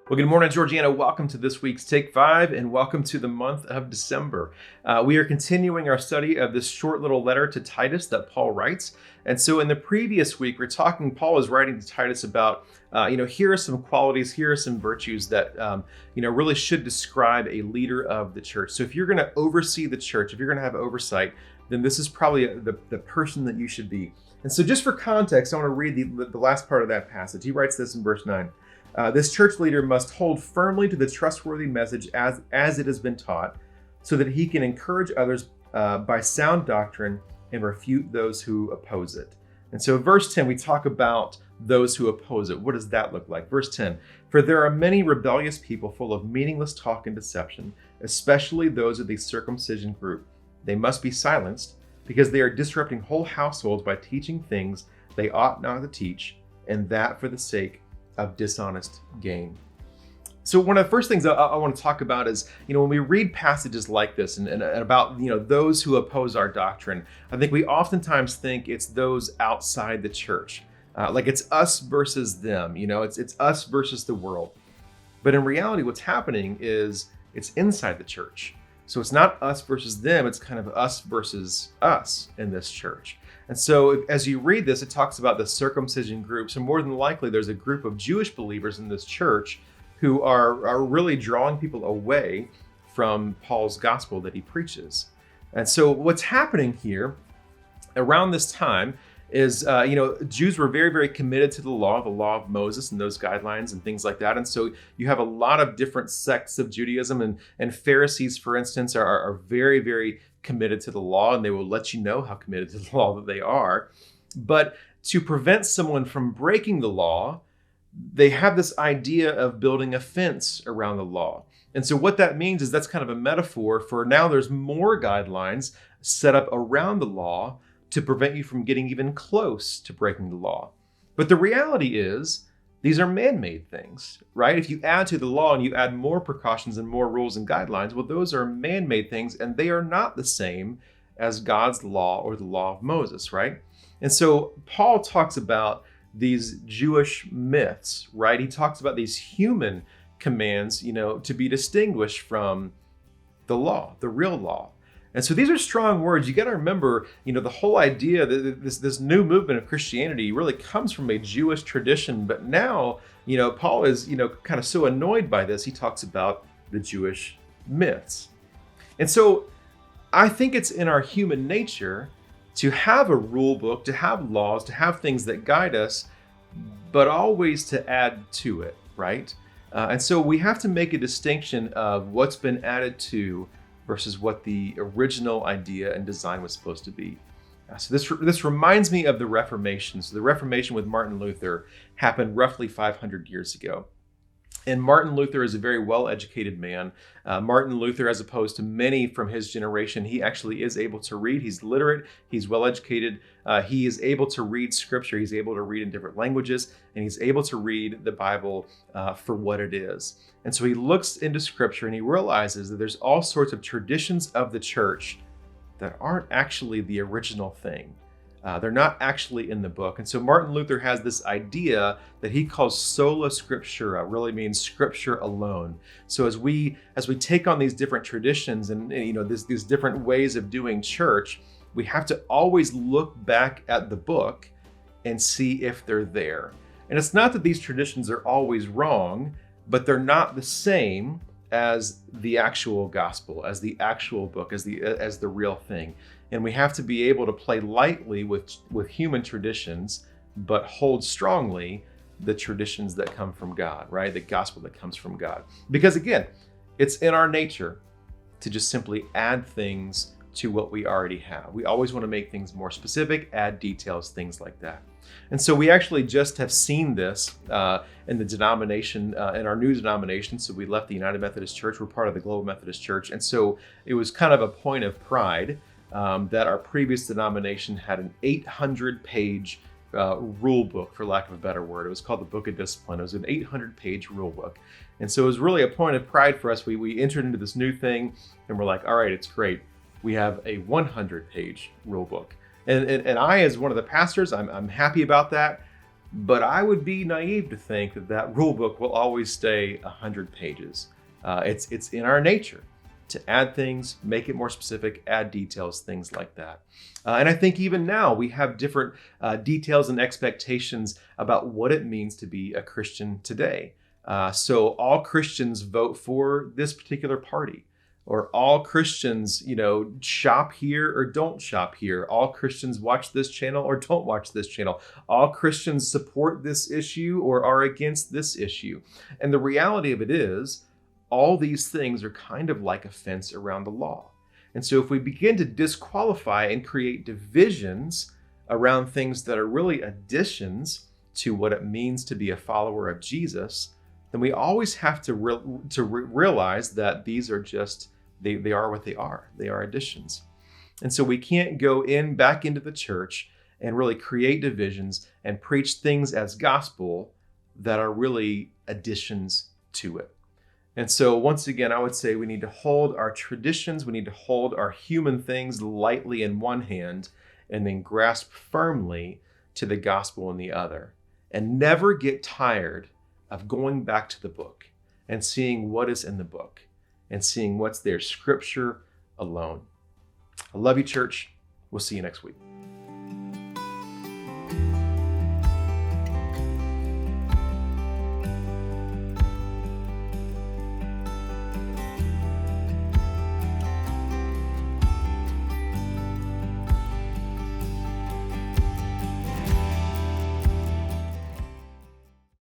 Well, good morning, Georgianna. Welcome to this week's Take 5 and welcome to the month of December. We are continuing our study of this short little letter to Titus that Paul writes. And so in the previous week, Paul is writing to Titus about, here are some qualities, here are some virtues that, really should describe a leader of the church. So if you're going to oversee the church, if you're going to have oversight, then this is probably the person that you should be. And so just for context, I want to read the last part of that passage. He writes this in verse 9. This church leader must hold firmly to the trustworthy message as it has been taught, so that he can encourage others by sound doctrine and refute those who oppose it. And so verse 10, we talk about those who oppose it. What does that look like? Verse 10, for there are many rebellious people full of meaningless talk and deception, especially those of the circumcision group. They must be silenced because they are disrupting whole households by teaching things they ought not to teach, and that for the sake of dishonest gain. So one of the first things I want to talk about is, when we read passages like this and about, those who oppose our doctrine, I think we oftentimes think it's those outside the church. Like it's us versus them, it's us versus the world. But in reality, what's happening is it's inside the church. So it's not us versus them, it's kind of us versus us in this church. And so as you read this, it talks about the circumcision group. So more than likely, there's a group of Jewish believers in this church who are really drawing people away from Paul's gospel that he preaches. And so what's happening here around this time is, Jews were very, very committed to the law of Moses and those guidelines and things like that. And so you have a lot of different sects of Judaism, and Pharisees, for instance, are very, very committed to the law, and they will let you know how committed to the law that they are. But to prevent someone from breaking the law, they have this idea of building a fence around the law. And so what that means is that's kind of a metaphor for now there's more guidelines set up around the law to prevent you from getting even close to breaking the law. But the reality is, these are man-made things, right? If you add to the law and you add more precautions and more rules and guidelines, well, those are man-made things, and they are not the same as God's law or the law of Moses, right? And so Paul talks about these Jewish myths, right? He talks about these human commands, to be distinguished from the law, the real law. And so these are strong words. You got to remember, the whole idea that this new movement of Christianity really comes from a Jewish tradition. But now, Paul is, kind of so annoyed by this, he talks about the Jewish myths. And so I think it's in our human nature to have a rule book, to have laws, to have things that guide us, but always to add to it, right? And so we have to make a distinction of what's been added to versus what the original idea and design was supposed to be. So this reminds me of the Reformation. So the Reformation with Martin Luther happened roughly 500 years ago. And Martin Luther is a very well-educated man. Martin Luther, as opposed to many from his generation, he actually is able to read. He's literate. He's well-educated. He is able to read scripture. He's able to read in different languages, and he's able to read the Bible for what it is. And so he looks into scripture and he realizes that there's all sorts of traditions of the church that aren't actually the original thing. They're not actually in the book. And so Martin Luther has this idea that he calls sola scriptura, really means scripture alone. So as we take on these different traditions and these different ways of doing church, we have to always look back at the book and see if they're there. And it's not that these traditions are always wrong, but they're not the same as the actual gospel, as the actual book, as the real thing. And we have to be able to play lightly with human traditions, but hold strongly the traditions that come from God, right? The gospel that comes from God. Because again, it's in our nature to just simply add things to what we already have. We always want to make things more specific, add details, things like that. And so we actually just have seen this in the denomination, in our new denomination. So we left the United Methodist Church. We're part of the Global Methodist Church. And so it was kind of a point of pride that our previous denomination had an 800-page rule book, for lack of a better word. It was called the Book of Discipline. It was an 800-page rule book. And so it was really a point of pride for us. We entered into this new thing and we're like, all right, it's great. We have a 100-page rule book. And I, as one of the pastors, I'm happy about that. But I would be naive to think that that rule book will always stay 100 pages. It's in our nature to add things, make it more specific, add details, things like that. And I think even now we have different details and expectations about what it means to be a Christian today. So all Christians vote for this particular party, or all Christians, shop here or don't shop here. All Christians watch this channel or don't watch this channel. All Christians support this issue or are against this issue. And the reality of it is, all these things are kind of like a fence around the law. And so if we begin to disqualify and create divisions around things that are really additions to what it means to be a follower of Jesus, then we always have to realize that these are just, they are what they are. They are additions. And so we can't go back into the church and really create divisions and preach things as gospel that are really additions to it. And so once again, I would say we need to hold our traditions, we need to hold our human things lightly in one hand, and then grasp firmly to the gospel in the other. And never get tired of going back to the book and seeing what is in the book and seeing what's there, scripture alone. I love you, church. We'll see you next week.